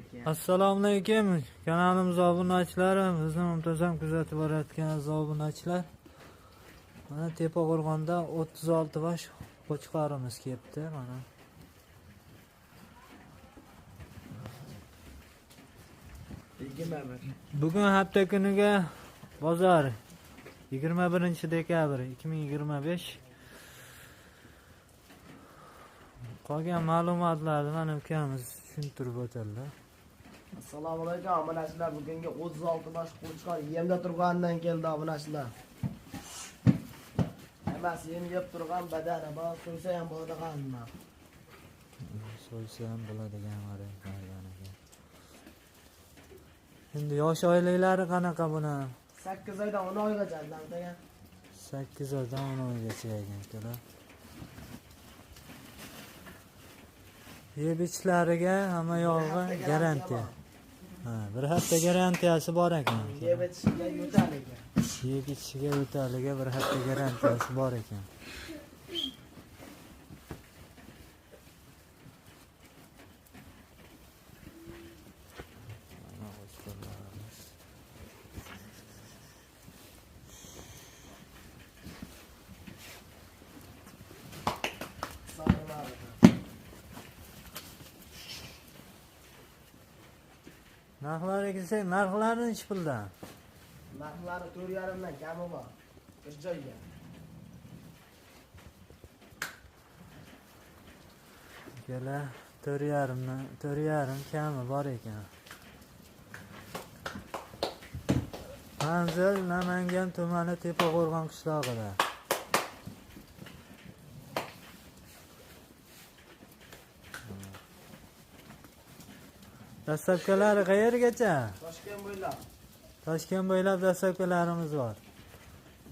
Assalomu alaykum. Kanalimiz obunachilari, bizni muntazam kuzatib borayotgan aziz obunachilar. Mana Tepaqo'rg'onda 36 yosh qo'chqorimiz kelibdi, mana. Bugun hafta kuniga bozor 21-dekabr 2025. Qolgan ma'lumotlarni mana ukamiz tushuntirib o'tadilar. Assalomu alaykum obunachilar. Bugungi 36 yosh qo'chqor yemda turganidan keldi obunachilar. Emas, yem yeb turgan badani bor, so'ysa ham bo'ladiganmi? So'ysa ham bo'ladigan variantlarga. Endi yosh oilalari qanaqa buni? 8 oydan 10 oygacha degan. 8 oydan 10 oygacha ekan. Yeb ichishlariga hamma yog'i garantiya. Ha, bir hafta garantiyasi bor ekan. Yeb ichishga yo'taliga. Yeb ichishga yo'taliga bir hafta garantiyasi bor ekan. Narxlariga kelsak, narxlari necha puldan? Narxlari 4,5 dan kami bor. Bir joyga. Kela 4,5 kami bor ekan. Manzil Namangan tumani Tepaqo'rg'on qishlog'ida. Dastlabkalari qayergacha? Toshkent bo'ylab. Toshkent bo'ylab dastlabkalarimiz bor.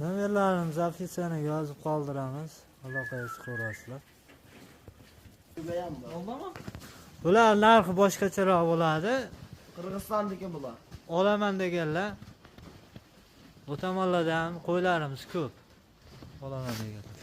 Nomerlarimizni afishani yozib qoldiramiz. Aloqaga chiqaverasizlar. Bular narxi boshqacharoq bo'ladi. Qirg'izistonniki bular. Olaman deganlar. Bu tomonlarda ham qo'ylarimiz ko'p. Olaman deganlar.